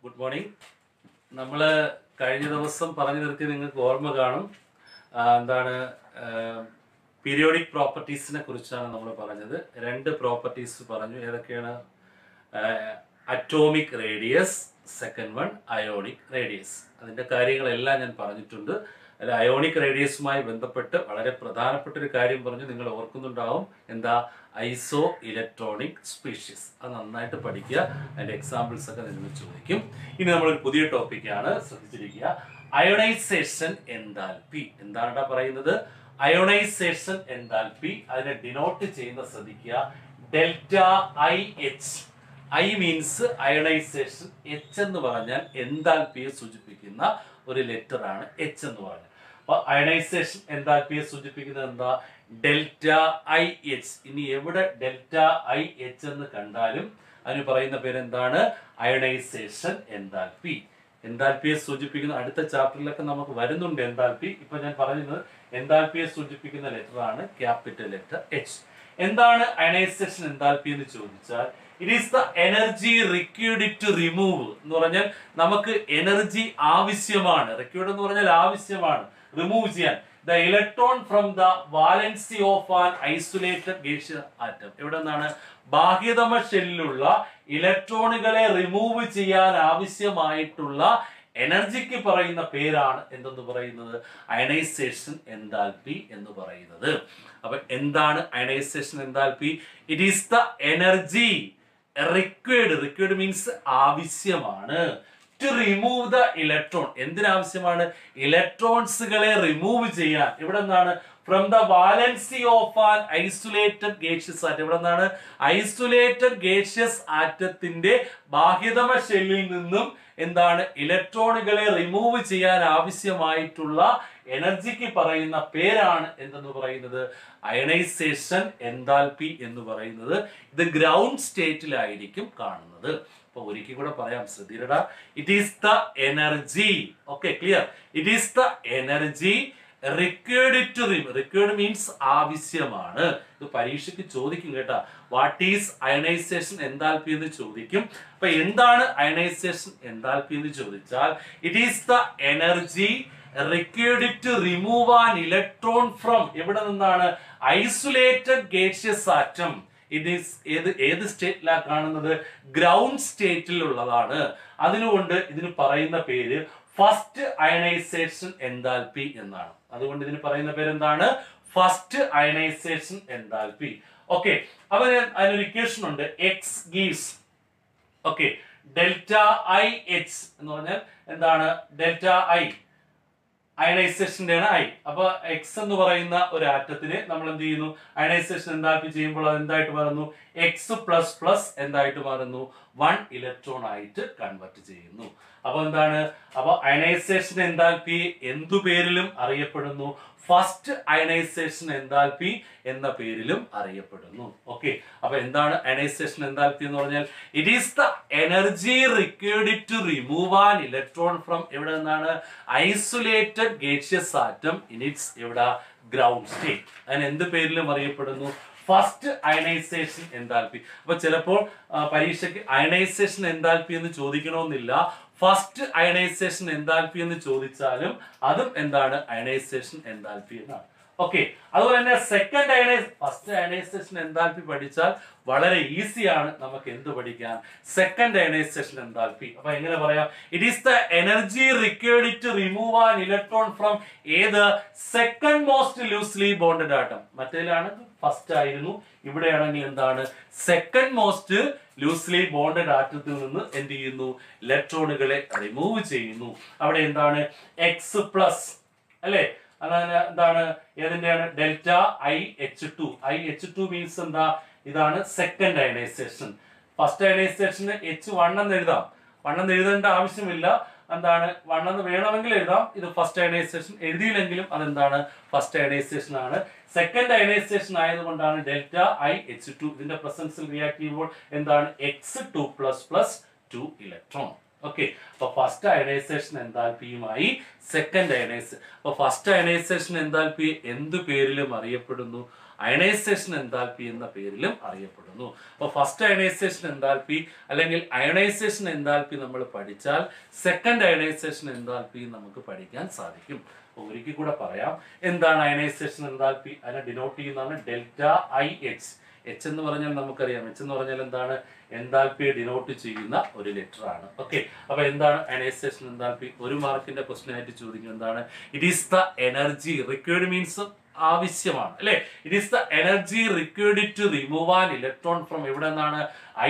Good morning. നമ്മൾ കഴിഞ്ഞ ദിവസം പറഞ്ഞു നിർത്തി നിങ്ങൾക്ക് ഓർമ്മ കാണും. എന്താണ് പീരിയോഡിക് പ്രോപ്പർട്ടീസിനെ കുറിച്ചാണ് നമ്മൾ പറഞ്ഞത്. രണ്ട് പ്രോപ്പർട്ടീസ് പറഞ്ഞു. ഏതൊക്കെയാണ്? Atomic radius, second one ionic radius. അതിൻ്റെ കാര്യങ്ങളെല്ലാം ഞാൻ പറഞ്ഞിട്ടുണ്ട്. അതിൽ അയോണിക് റേഡിയസുമായി ബന്ധപ്പെട്ട് വളരെ പ്രധാനപ്പെട്ട ഒരു കാര്യം പറഞ്ഞു. നിങ്ങൾ ഓർക്കുന്നുണ്ടാവും. എന്താ? ഐസോ ഇലക്ട്രോണിക് സ്പീഷീസ്. അത് നന്നായിട്ട് പഠിക്കുക. അതിൻ്റെ എക്സാമ്പിൾസ് ഒക്കെ നിങ്ങൾ ചോദിക്കും. ഇനി നമ്മളൊരു പുതിയ ടോപ്പിക്കാണ്, ശ്രദ്ധിച്ചിരിക്കുക. Ionisation enthalpy. എന്താണ് പറയുന്നത്? Ionisation enthalpy. അതിനെ ഡിനോട്ട് ചെയ്യുന്ന ശ്രദ്ധിക്കുക. Delta I H. I means ionisation, H എന്ന് പറഞ്ഞാൽ എൻതാൽപ്പിയെ സൂചിപ്പിക്കുന്ന ഒരു ലെറ്റർ ആണ് എച്ച് എന്ന് പറഞ്ഞാൽ. അപ്പൊ അയോണൈസേഷൻ എൻതാൽപ്പിയെ സൂചിപ്പിക്കുന്നത് എന്താ? Delta I H. ഇനി എവിടെ ഡെൽറ്റ ഐ എച്ച് എന്ന് കണ്ടാലും അതിന് പറയുന്ന പേര് എന്താണ്? Ionisation enthalpy. എൻതാൽപ്പിയെ സൂചിപ്പിക്കുന്ന അടുത്ത ചാപ്റ്ററിലൊക്കെ നമുക്ക് വരുന്നുണ്ട് എൻതാൽപ്പി. ഇപ്പൊ ഞാൻ പറയുന്നത് എൻതാൽപ്പിയെ സൂചിപ്പിക്കുന്ന ലെറ്റർ ആണ് ക്യാപിറ്റൽ ലെറ്റർ എച്ച്. എന്താണ് അയോണൈസേഷൻ എൻതാൽപ്പി എന്ന് ചോദിച്ചാൽ, it is the energy required to remove എന്ന് പറഞ്ഞാൽ നമുക്ക് എനർജി ആവശ്യമാണ്. റിക്വയർഡ് എന്ന് പറഞ്ഞാൽ ആവശ്യമാണ്, റിമൂവ് ചെയ്യാൻ. The electron from the valency of an isolated gaseous atom. എവിടെ നിന്നാണ്? ബാഹ്യതമ ഷെല്ലിലുള്ള ഇലക്ട്രോണുകളെ റിമൂവ് ചെയ്യാൻ ആവശ്യമായിട്ടുള്ള എനർജിക്ക് പറയുന്ന പേരാണ് എന്തെന്ന് പറയുന്നത്? അയണൈസേഷൻ എൻതാൽപ്പി എന്ന് പറയുന്നത്. അപ്പൊ എന്താണ് ionisation enthalpy? It is the energy required. Required means ആവശ്യമാണ്. To remove the electron. എന്തിനാവശ്യമാണ്? ഇലക്ട്രോൺസുകളെ റിമൂവ് ചെയ്യാൻ. ഇവിടെ നിന്നാണ്? From the valency of an isolated gaseous atom. ഇവിടെ നിന്നാണ്? ഐസൊലേറ്റഡ് ഗേഷ്യസ് ആറ്റത്തിന്റെ ബാഹ്യതമ ഷെല്ലിൽ നിന്നും എന്താണ്? ഇലക്ട്രോണുകളെ റിമൂവ് ചെയ്യാൻ ആവശ്യമായിട്ടുള്ള എനർജിക്ക് പറയുന്ന പേരാണ് എന്തെന്ന് പറയുന്നത്? അയണൈസേഷൻ എൻതാൽപ്പി എന്ന് പറയുന്നത്. ഇത് ഗ്രൗണ്ട് സ്റ്റേറ്റിലായിരിക്കും കാണുന്നത്. അപ്പൊ ഒരിക്കൽ കൂടെ പറയാം, ശ്രദ്ധിക്കടാ. It is the energy. Okay, clear? It is the energy required to remove. Required means ആവശ്യമാണ്. ഇത് പരീക്ഷയ്ക്ക് ചോദിക്കും കേട്ടാ. വാട്ട് ഈസ് അയണൈസേഷൻ എൻതാൽപ്പി എന്ന് ചോദിക്കും. അപ്പൊ എന്താണ് അയണൈസേഷൻ എൻതാൽപ്പി എന്ന് ചോദിച്ചാൽ, it is the energy required to remove an electron from. എവിടെ നിന്നാണ്? Isolated gaseous atom. ഇത് ഏത് സ്റ്റേറ്റിലാണ് കാണുന്നത്? ഗ്രൗണ്ട് സ്റ്റേറ്റിൽ ഉള്ളതാണ്. അതിനുകൊണ്ട് ഇതിന് പറയുന്ന പേര് ഫസ്റ്റ് അയണൈസേഷൻ എൻതാൽപ്പി എന്നാണ്. അതുകൊണ്ട് ഇതിന് പറയുന്ന പേര് എന്താണ്? First ionisation enthalpy. ഓക്കെ, അപ്പൊ അതിനൊരു ഇക്വേഷൻ ഉണ്ട്. X gives okay delta I H എന്ന് പറഞ്ഞാൽ എന്താണ്? ഡെൽറ്റ ഐ അയണൈസേഷന്റെ ആണ് ഐ. അപ്പൊ എക്സ് എന്ന് പറയുന്ന ഒരു ആറ്റത്തിന് നമ്മൾ എന്ത് ചെയ്യുന്നു? അയണൈസേഷൻ എൻതാൽപ്പി ചെയ്യുമ്പോൾ അത് എന്തായിട്ട് മാറുന്നു? എക്സ് പ്ലസ് പ്ലസ് എന്തായിട്ട് മാറുന്നു? 1 ഇലക്ട്രോൺ ആയിട്ട് കൺവെർട്ട് ചെയ്യുന്നു. അപ്പൊ എന്താണ്? അപ്പൊ അയണൈസേഷൻ എൻതാൽപ്പി എന്തു പേരിലും അറിയപ്പെടുന്നു? ഫസ്റ്റ് അയണൈസേഷൻ എൻതാൽപ്പി എന്ന പേരിലും അറിയപ്പെടുന്നു. ഓക്കെ, അപ്പൊ എന്താണ് അയണൈസേഷൻ എൻതാൽപ്പി എന്ന് പറഞ്ഞാൽ, it is the energy required to remove an electron from. എവിടെ നിന്നാണ്? Isolated gaseous atom in its എവിടെ? Ground state. അതിന് എന്ത് പേരിലും അറിയപ്പെടുന്നു? First ionisation enthalpy. അപ്പൊ ചിലപ്പോൾ പരീക്ഷയ്ക്ക് അയണൈസേഷൻ എൻതാൽപ്പി എന്ന് ചോദിക്കണമെന്നില്ല. ഫസ്റ്റ് അയണൈസേഷൻ എൻതാൽപ്പി എന്ന് ചോദിച്ചാലും അതും എന്താണ്? അയണൈസേഷൻ എൻതാൽപ്പി എന്നാണ്. ഓക്കെ, അതുപോലെ തന്നെ ഫസ്റ്റ് അയണൈസേഷൻ എൻതാൽപ്പി പഠിച്ചാൽ വളരെ ഈസിയാണ് നമുക്ക് എന്ത് പഠിക്കാൻ? Second ionisation enthalpy. അപ്പൊ എങ്ങനെ പറയാം? It is the energy required to remove an electron from ഏത്? Second most loosely bonded atom. മറ്റേലാണ് ഫസ്റ്റ് ആയിരുന്നു, ഇവിടെയാണെങ്കിൽ എന്താണ്? സെക്കൻഡ് മോസ്റ്റ് ലൂസ്ലി ബോണ്ടഡ് ആറ്റത്തിൽ നിന്ന് എന്ത് ചെയ്യുന്നു? ഇലക്ട്രോണുകളെ റിമൂവ് ചെയ്യുന്നു. അവിടെ എന്താണ്? എക്സ് പ്ലസ് അല്ലെ? അതാണ് എന്താണ്? ഏതിന്റെയാണ്? Delta I H two. I H two means എന്താ? ഇതാണ് സെക്കൻഡ് അയണൈസേഷൻ. ഫസ്റ്റ് അയണൈസേഷന് H1 എന്ന് എഴുതാം. 1 എന്ന് എഴുതേണ്ട ആവശ്യമില്ല. എന്താണ്? 1 എന്ന് വേണമെങ്കിൽ എഴുതാം. ഇത് ഫസ്റ്റ് അയണൈസേഷൻ. എഴുതിയില്ലെങ്കിലും അതെന്താണ്? ഫസ്റ്റ് അയണൈസേഷൻ ആണ്. സെക്കൻഡ് അയണൈസേഷൻ ആയതുകൊണ്ടാണ് ഡെൽറ്റ ഐ എച്ച് ടു. ഇതിന്റെ പ്രസൻസിൽ റിയാക്ട് ചെയ്യുമ്പോൾ എന്താണ്? X two plus plus 2 electron. Okay, അപ്പൊ ഫസ്റ്റ് അയണൈസേഷൻ എൻതാൽപ്പിയുമായി സെക്കൻഡ് അയണൈസേഷൻ. അപ്പൊ ഫസ്റ്റ് അയണൈസേഷൻ എൻതാൽപ്പി എന്ത് പേരിലും അറിയപ്പെടുന്നു? അയണൈസേഷൻ എൻതാൽപ്പി എന്ന പേരിലും അറിയപ്പെടുന്നു. അപ്പോൾ ഫസ്റ്റ് അയണൈസേഷൻ എൻതാൽപ്പി അല്ലെങ്കിൽ അയണൈസേഷൻ എൻതാൽപ്പി നമ്മൾ പഠിച്ചാൽ സെക്കൻഡ് അയണൈസേഷൻ എൻതാൽപ്പി നമുക്ക് പഠിക്കാൻ സാധിക്കും. ഒരിക്കൽ കൂടെ പറയാം, എന്താണ് അയണൈസേഷൻ എൻതാൽപ്പി? അതിനെ ഡിനോട്ട് ചെയ്യുന്നതാണ് ഡെൽറ്റ ഐ എച്ച്. എച്ച് എന്ന് പറഞ്ഞാൽ നമുക്കറിയാം, എച്ച് എന്ന് പറഞ്ഞാൽ എന്താണ്? എൻതാൽപ്പിയെ ഡിനോട്ട് ചെയ്യുന്ന ഒരു ലെറ്റർ ആണ്. ഓക്കെ, അപ്പൊ എന്താണ് അയണൈസേഷൻ എൻതാൽപ്പി? ഒരു മാർക്കിന്റെ ക്വസ്റ്റ്യൻ ആയിട്ട് ചോദിക്കും, എന്താണ്? It is the energy required, means ആവശ്യമാണ് അല്ലെ. It is the energy required to remove an electron from എവിടെ നിന്നാണ്?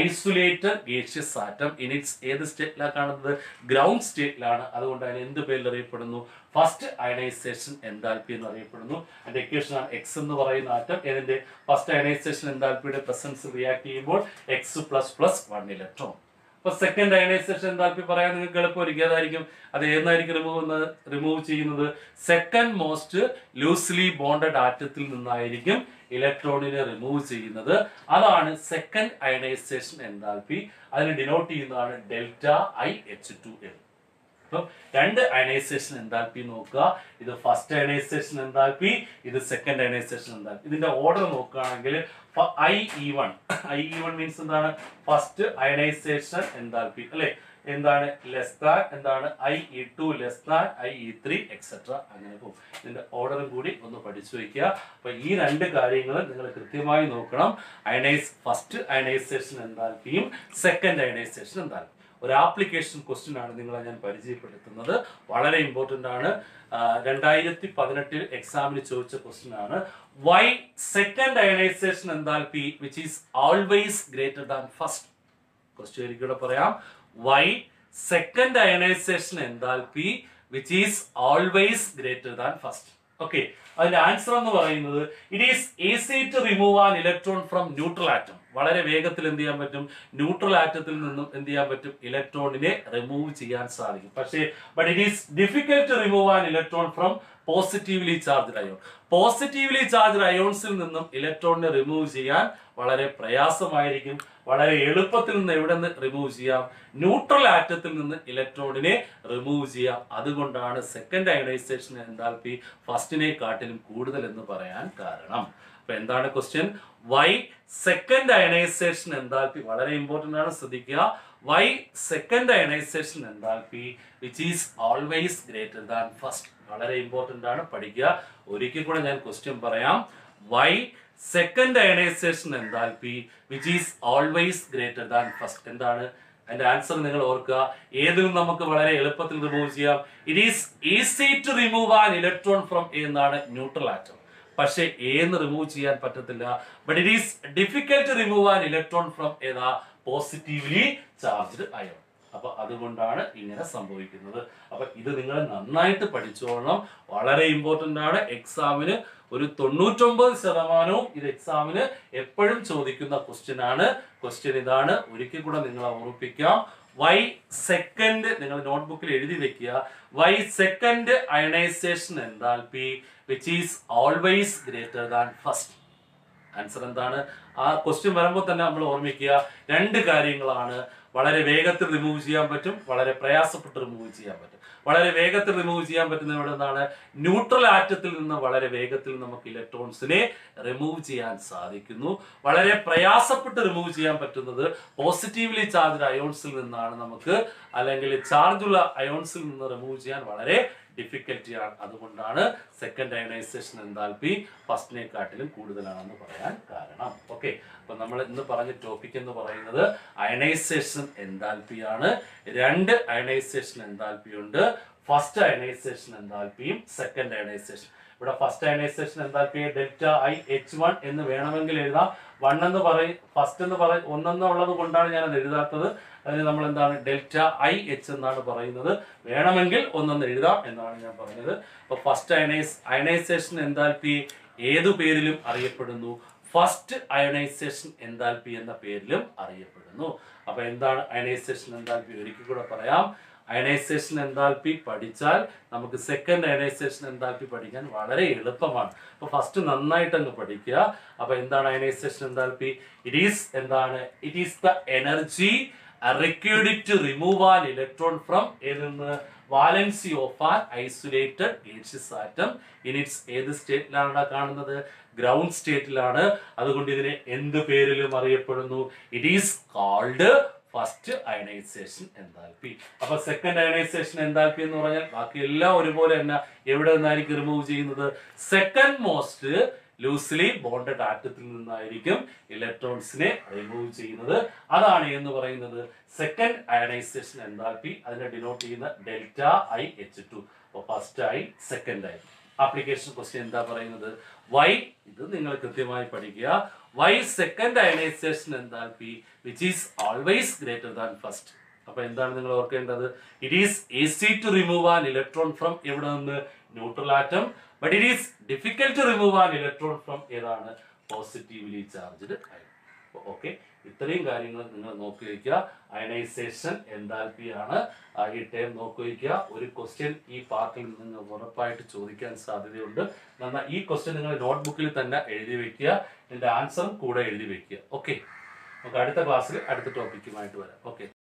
Isolated gaseous atom in its ഏത് സ്റ്റേറ്റിലാണ് കാണുന്നത്? ഗ്രൗണ്ട് സ്റ്റേറ്റിലാണ്. അതുകൊണ്ട് അതിന് എന്ത് പേരിൽ അറിയപ്പെടുന്നു? ഫസ്റ്റ് അയണൈസേഷൻ എൻതാൽപ്പി എന്ന് അറിയപ്പെടുന്നു. അതിന്റെ ഇക്വേഷൻ ആണ് എക്സ് എന്ന് പറയുന്ന ആറ്റം ഏതിന്റെ? ഫസ്റ്റ് അയണൈസേഷൻ എൻതാൽപ്പിയുടെ പ്രസൻസ് റിയാക്ട് ചെയ്യുമ്പോൾ എക്സ് പ്ലസ് പ്ലസ് 1 ഇലക്ട്രോൺ. അപ്പൊ സെക്കൻഡ് അയണൈസേഷൻ എൻതാൽപ്പി പറയാൻ നിങ്ങൾക്ക് എളുപ്പമായിരിക്കും. അതായിരിക്കും, അത് ഏതായിരിക്കും റിമൂവ് ചെയ്യുന്നത്? സെക്കൻഡ് മോസ്റ്റ് ലൂസ്ലി ബോണ്ടഡ് ആറ്റത്തിൽ നിന്നായിരിക്കും ഇലക്ട്രോണിനെ റിമൂവ് ചെയ്യുന്നത്. അതാണ് സെക്കൻഡ് അയണൈസേഷൻ എൻതാൽപ്പി. അതിന് ഡിനോട്ട് ചെയ്യുന്നതാണ് ഡെൽറ്റ ഐ എച്ച് 2 എന്ന്. അപ്പം രണ്ട് അയണൈസേഷൻ എൻതാൽപ്പി നോക്കുക. ഇത് ഫസ്റ്റ് അയണൈസേഷൻ എൻതാൽപ്പി, ഇത് സെക്കൻഡ് അയണൈസേഷൻ എൻതാൽപ്പി. ഇതിന്റെ ഓർഡർ നോക്കുകയാണെങ്കിൽ I E1 മീൻസ് എന്താണ്? ഫസ്റ്റ് അയണൈസേഷൻ എൻതാൽപ്പി അല്ലെ. എന്താണ്? ലെസ് ദാൻ, എന്താണ്? IE2 less than IE3 etcetera, അങ്ങനെ പോകും. ഇതിന്റെ ഓർഡറും കൂടി ഒന്ന് പഠിച്ചു വയ്ക്കുക. അപ്പൊ ഈ രണ്ട് കാര്യങ്ങൾ നിങ്ങൾ കൃത്യമായി നോക്കണം. ഫസ്റ്റ് അയണൈസേഷൻ എൻതാൽപ്പിയും സെക്കൻഡ് അയണൈസേഷൻ എൻതാൽപ്പി. ഒരു ആപ്ലിക്കേഷൻ ക്വസ്റ്റ്യൻ ആണ് നിങ്ങളെ ഞാൻ പരിചയപ്പെടുത്തുന്നത്. വളരെ ഇമ്പോർട്ടന്റ് ആണ്. 2018 എക്സാമിന് ചോദിച്ച ക്വസ്റ്റ്യൻ ആണ്. Why second ionisation enthalpy which is always greater than first? Question ഒരിക്കലും പറയാം. Why second ionisation enthalpy which is always greater than first? Okay, അതിന്റെ ആൻസർ എന്ന് പറയുന്നത് it is easy to remove an electron from neutral atom. വളരെ വേഗത്തിൽ എന്ത് ചെയ്യാൻ പറ്റും? ന്യൂട്രൽ ആറ്റത്തിൽ നിന്നും എന്ത് ചെയ്യാൻ പറ്റും? ഇലക്ട്രോണിനെ റിമൂവ് ചെയ്യാൻ സാധിക്കും. പക്ഷേ but it is difficult to remove an electron from positively charged ion. Positively charged അയോൺസിൽ നിന്നും ഇലക്ട്രോണിനെ റിമൂവ് ചെയ്യാൻ വളരെ പ്രയാസമായിരിക്കും. വളരെ എളുപ്പത്തിൽ നിന്ന് എവിടെ നിന്ന് റിമൂവ് ചെയ്യാം? ന്യൂട്രൽ ആറ്റത്തിൽ നിന്ന് ഇലക്ട്രോണിനെ റിമൂവ് ചെയ്യാം. അതുകൊണ്ടാണ് സെക്കൻഡ് അയണൈസേഷൻ എൻതാൽപ്പി ഫസ്റ്റിനെ കാട്ടിലും കൂടുതൽ എന്ന് പറയാൻ കാരണം. അപ്പൊ എന്താണ് question? Why second ionisation enthalpy, വളരെ ഇമ്പോർട്ടന്റ് ആണ്, ശ്രദ്ധിക്കുക. Why second ionisation enthalpy which is always greater than first? വളരെ ഇമ്പോർട്ടന്റ് ആണ്, പഠിക്കുക. ഒരിക്കൽ കൂടെ ഞാൻ ക്വസ്റ്റ്യൻ പറയാം. Why second ionisation enthalpy which is always greater than first? എന്താണ് അതിന്റെ ആൻസർ? നിങ്ങൾ ഓർക്കുക. ഏതിനും നമുക്ക് വളരെ എളുപ്പത്തിൽ റിമൂവ് ചെയ്യാം. It is easy to remove an electron from എന്നാണ് ന്യൂട്രൽ ആറ്റം. പക്ഷെ എന്ന് റിമൂവ് ചെയ്യാൻ പറ്റത്തില്ല. But it is difficult to remove an electron from ഏതാ? Positively charged ion. അപ്പൊ അതുകൊണ്ടാണ് ഇങ്ങനെ സംഭവിക്കുന്നത്. അപ്പൊ ഇത് നിങ്ങൾ നന്നായിട്ട് പഠിച്ചോളണം. വളരെ ഇമ്പോർട്ടന്റ് ആണ്. എക്സാമിന് ഒരു 99% ഇത് എക്സാമിന് എപ്പോഴും ചോദിക്കുന്ന ക്വസ്റ്റ്യൻ ആണ്. ക്വസ്റ്റ്യൻ ഇതാണ്, ഒരിക്കൽ കൂടെ നിങ്ങളെ ഓർമ്മിപ്പിക്കാം. വൈ സെക്കൻഡ്, നിങ്ങൾ നോട്ട്ബുക്കിൽ എഴുതി വെക്കുക. Why second ionisation enthalpy which is always greater than first? Answer എന്താണ്? ആ ക്വസ്റ്റ്യൻ വരുമ്പോൾ തന്നെ നമ്മൾ ഓർമ്മിക്കുക, രണ്ട് കാര്യങ്ങളാണ്. വളരെ വേഗത്തിൽ റിമൂവ് ചെയ്യാൻ പറ്റും, വളരെ പ്രയാസപ്പെട്ട് റിമൂവ് ചെയ്യാൻ പറ്റും. വളരെ വേഗത്തിൽ റിമൂവ് ചെയ്യാൻ പറ്റുന്ന ഇവിടെ എന്താണ്? ന്യൂട്രൽ ആറ്റത്തിൽ നിന്ന് വളരെ വേഗത്തിൽ നമുക്ക് ഇലക്ട്രോൺസിനെ റിമൂവ് ചെയ്യാൻ സാധിക്കുന്നു. വളരെ പ്രയാസപ്പെട്ട് റിമൂവ് ചെയ്യാൻ പറ്റുന്നത് പോസിറ്റീവ്ലി ചാർജ്ഡ് അയോൺസിൽ നിന്നാണ് നമുക്ക്, അല്ലെങ്കിൽ ചാർജുള്ള അയോൺസിൽ നിന്ന് റിമൂവ് ചെയ്യാൻ വളരെ ഡിഫിക്കൽറ്റിയാണ്. അതുകൊണ്ടാണ് സെക്കൻഡ് അയണൈസേഷൻ എൻതാൽപ്പി ഫസ്റ്റിനെക്കാട്ടിലും കൂടുതലാണെന്ന് പറയാൻ കാരണം. ഓക്കെ, അപ്പൊ നമ്മൾ ഇന്ന് പറഞ്ഞ ടോപ്പിക് എന്ന് പറയുന്നത് അയണൈസേഷൻ എൻതാൽപ്പിയാണ്. രണ്ട് അയണൈസേഷൻ എൻതാൽപ്പി ഉണ്ട്. ഫസ്റ്റ് അയണൈസേഷൻ എൻതാൽപ്പിയും സെക്കൻഡ് അയണൈസേഷൻ. ഇവിടെ first ionisation enthalpy delta I H1 എന്ന് വേണമെങ്കിൽ എഴുതാം. 1 എന്ന് പറയും, ഫസ്റ്റ് എന്ന് പറയും, ഒന്നെന്നുള്ളത് കൊണ്ടാണ് ഞാൻ അത് എഴുതാത്തത്. അതിന് നമ്മൾ എന്താണ്? ഡെൽറ്റ ഐ H എന്നാണ് പറയുന്നത്. വേണമെങ്കിൽ ഒന്നെന്ന് എഴുതാം എന്നാണ് ഞാൻ പറഞ്ഞത്. അപ്പൊ ഫസ്റ്റ് അയണൈസേഷൻ എൻതാൽപ്പി ഏതു പേരിലും അറിയപ്പെടുന്നു? ഫസ്റ്റ് അയണൈസേഷൻ എൻതാൽപ്പി എന്ന പേരിലും അറിയപ്പെടുന്നു. അപ്പൊ എന്താണ് അയണൈസേഷൻ എൻതാൽപ്പി? ഒരിക്കൽ കൂടെ പറയാം. അയണൈസേഷൻ എൻതാൽപ്പി പഠിച്ചാൽ നമുക്ക് സെക്കൻഡ് അയണൈസേഷൻ എൻതാൽപ്പി പഠിക്കാൻ വളരെ എളുപ്പമാണ്. അപ്പൊ ഫസ്റ്റ് നന്നായിട്ട് അങ്ങ് പഠിക്കുക. അപ്പൊ എന്താണ് അയണൈസേഷൻ എൻതാൽപ്പി? ഇറ്റ് ഈസ് എന്താണ്? It is the energy required to remove an electron from ഏതിൽ നിന്ന്? Valency of an isolated gaseous atom in its ഏത് സ്റ്റേറ്റിലാണ് കാണുന്നത്? ഗ്രൗണ്ട് സ്റ്റേറ്റിലാണ്. അതുകൊണ്ട് ഇതിനെ എന്ത് പേരിലും അറിയപ്പെടുന്നു? It is called first ionisation enthalpy. അപ്പൊ സെക്കൻഡ് അയണൈസേഷൻ എൻതാൽപ്പി എന്ന് പറഞ്ഞാൽ ബാക്കി എല്ലാം ഒരുപോലെ തന്നെ എവിടെ നിന്നായിരിക്കും റിമൂവ് ചെയ്യുന്നത്? സെക്കൻഡ് മോസ്റ്റ് ലൂസ്ലി ബോണ്ടഡ് ആറ്റത്തിൽ നിന്നായിരിക്കും ഇലക്ട്രോൺസിനെ റിമൂവ് ചെയ്യുന്നത്. അതാണ് എന്ന് പറയുന്നത് സെക്കൻഡ് അയണൈസേഷൻ എൻതാൽപ്പി. അതിനെ ഡിനോട്ട് ചെയ്യുന്ന ഡെൽറ്റ ഐ എച്ച് ടു. അപ്പോൾ ഫസ്റ്റ് ആയി സെക്കൻഡ് ആയി. ആപ്ലിക്കേഷൻ ക്വസ്റ്റ്യൻ എന്താ പറയുന്നത്? വൈ, ഇത് നിങ്ങൾ കൃത്യമായി പഠിക്കുക. Why second ionisation enthalpy which is always greater than first. അപ്പൊ എന്താണ് നിങ്ങൾ ഓർക്കേണ്ടത്? It is easy to remove an electron from എവിടെ നിന്ന്? Neutral atom. But it is difficult to remove an electron from ഏതാണ്? Positively charged ion. ഓക്കെ, ഇത്രയും കാര്യങ്ങൾ നിങ്ങൾ നോക്കി വയ്ക്കുക. അയണൈസേഷൻ എൻതാൽപ്പി ആണ് ഈ ടേം നോക്കി വയ്ക്കുക. ഒരു ക്വസ്റ്റ്യൻ ഈ പാർട്ടിൽ നിന്ന് ഉറപ്പായിട്ട് ചോദിക്കാൻ സാധ്യതയുണ്ട്. എന്നാൽ ഈ ക്വസ്റ്റ്യൻ നിങ്ങൾ നോട്ട്ബുക്കിൽ തന്നെ എഴുതി വെക്കുക. ഇതിന്റെ ആൻസറും കൂടെ എഴുതി വെക്കുക. ഓക്കെ, നമുക്ക് അടുത്ത ക്ലാസ്സിൽ അടുത്ത ടോപ്പിക്കുമായിട്ട് വരാം. ഓക്കെ.